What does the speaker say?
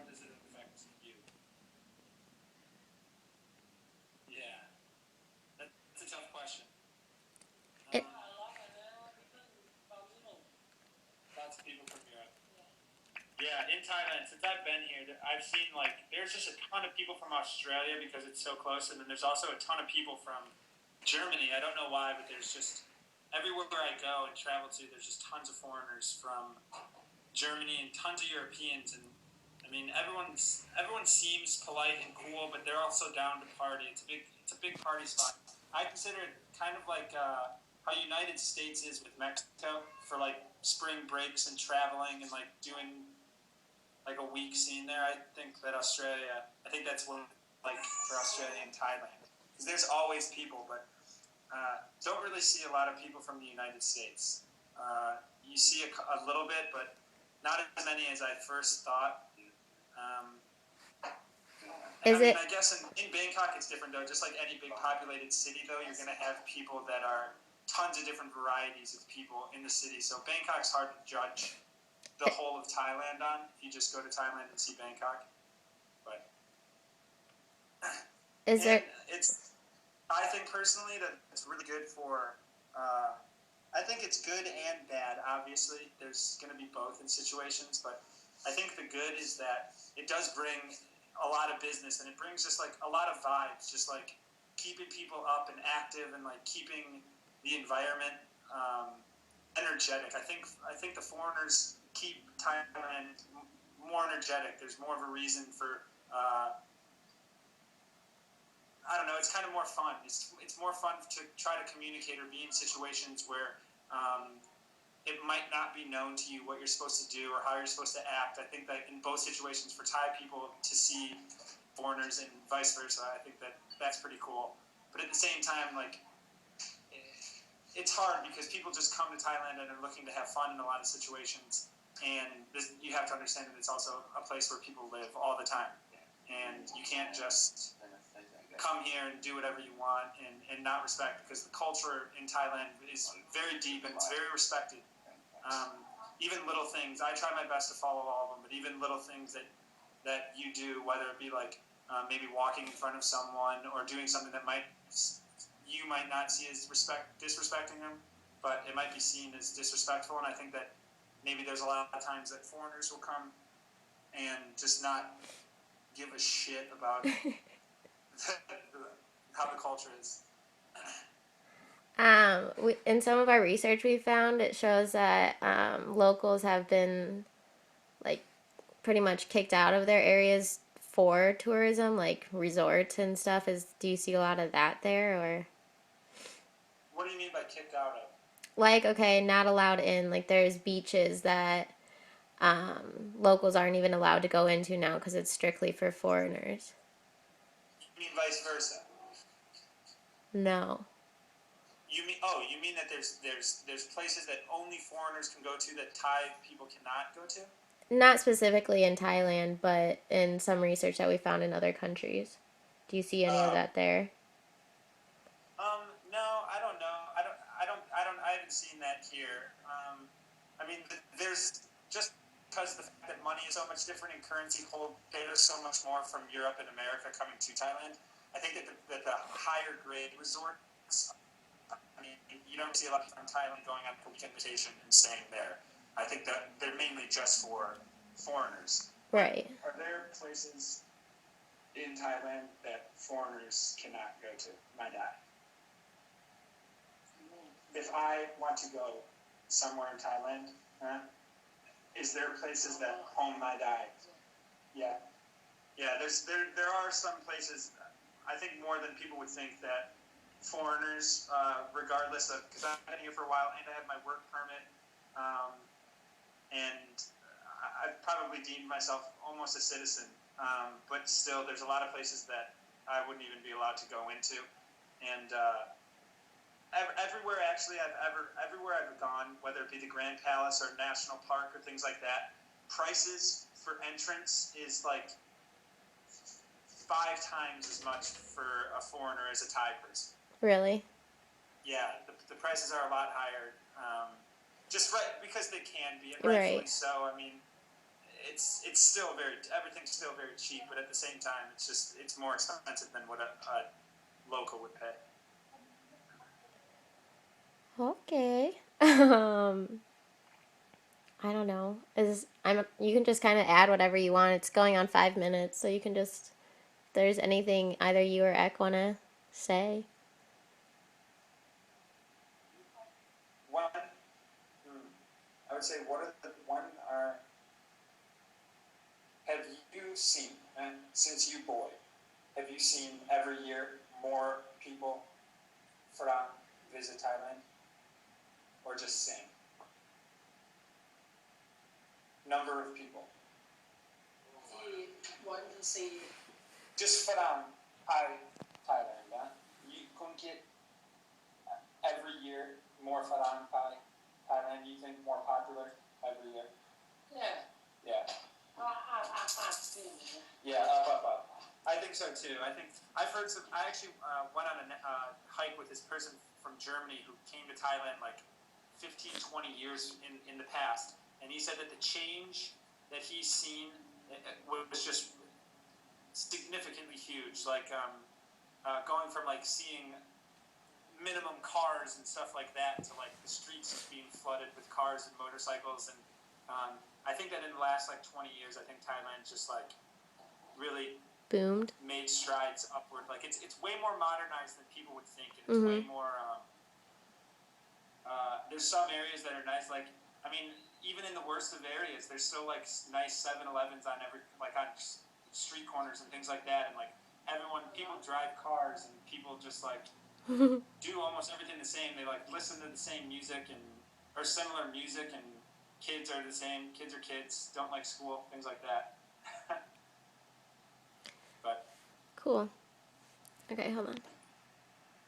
does it affect you? Yeah, that's a tough question. It, Lots of people from Europe. Yeah, in Thailand, since I've been here, I've seen there's just a ton of people from Australia because it's so close, and then there's also a ton of people from Germany. I don't know why, but there's just everywhere I go and travel to, there's just tons of foreigners from Germany and tons of Europeans, and I mean everyone seems polite and cool, but they're also down to party. It's a big party spot. I consider it kind of like how United States is with Mexico for spring breaks and traveling and doing a week scene there. I think that's what for Australia and Thailand, because there's always people, but don't really see a lot of people from the United States. You see a little bit, but not as many as I first thought. I guess in Bangkok it's different though. Just like any big populated city though, you're going to have people that are tons of different varieties of people in the city. So Bangkok's hard to judge the whole of Thailand on if you just go to Thailand and see Bangkok. But I think personally that it's really good for I think it's good and bad. Obviously, there's going to be both in situations, but I think the good is that it does bring a lot of business, and it brings just a lot of vibes, just keeping people up and active, and keeping the environment energetic. I think the foreigners keep Thailand more energetic. There's more of a reason for I don't know. It's kind of more fun. It's more fun to try to communicate or be in situations where it might not be known to you what you're supposed to do or how you're supposed to act. I think that in both situations, for Thai people to see foreigners and vice versa, I think that that's pretty cool. But at the same time, it's hard because people just come to Thailand and are looking to have fun in a lot of situations. And you have to understand that it's also a place where people live all the time. And you can't just come here and do whatever you want and not respect, because the culture in Thailand is very deep and it's very respected. Even little things, I try my best to follow all of them, but even little things that you do, whether it be maybe walking in front of someone or doing something that you might not see as disrespecting them, but it might be seen as disrespectful. And I think that maybe there's a lot of times that foreigners will come and just not give a shit about how the culture is. In some of our research we found, it shows that locals have been pretty much kicked out of their areas for tourism, resorts and stuff. Do you see a lot of that there, or? What do you mean by kicked out of? Okay, not allowed in. There's beaches that locals aren't even allowed to go into now because it's strictly for foreigners. You mean vice versa? No. You mean that there's places that only foreigners can go to that Thai people cannot go to? Not specifically in Thailand, but in some research that we found in other countries. Do you see any of that there? No, I don't know. I haven't seen that here. I mean, there's just because the fact that money is so much different and currency there's so much more from Europe and America coming to Thailand. I think that the higher grade resorts, I mean, you don't see a lot of people from Thailand going on a weekend vacation and staying there. I think that they're mainly just for foreigners. Right. Are there places in Thailand that foreigners cannot go to? Might I? If I want to go somewhere in Thailand, is there places that home might I? Yeah. Yeah, there are some places, I think more than people would think, that foreigners, regardless of, because I've been here for a while and I have my work permit, and I've probably deemed myself almost a citizen, but still there's a lot of places that I wouldn't even be allowed to go into. And everywhere I've gone, whether it be the Grand Palace or National Park or things like that, prices for entrance is 5 times as much for a foreigner as a Thai person. Really? Yeah, the prices are a lot higher, just right because they can be, and rightfully so. I mean, it's still everything's still very cheap, but at the same time, it's more expensive than what a local would pay. Okay. I don't know. You can just kind of add whatever you want. It's going on 5 minutes, so you can just if there's anything either you or Ek wanna say. One, I would say have you seen, and since you boy, have you seen every year more people from visit Thailand, or just same number of people? Want to see Just from Thailand, huh? You couldn't get every year more from Thailand. You think more popular every year? yeah Yeah. seen Yeah, up. I think so too. I've heard some. I actually went on a hike with this person from Germany who came to Thailand like 15, 20 years in the past, and he said that the change that he's seen was just significantly huge. Like going from like seeing minimum cars and stuff like that to like the streets being flooded with cars and motorcycles, and I think that in the last like 20 years, I think Thailand just like really Boomed. made strides upward. Like it's way more modernized than people would think, and it's way more. There's some areas that are nice. Like I mean, even in the worst of areas, there's still like nice 7-Elevens on on street corners and things like that, and like people drive cars, and people just like do almost everything the same. They like listen to the same music or similar music, and kids are the same. Kids are kids. Don't like school. Things like that. But Cool. Okay, hold on.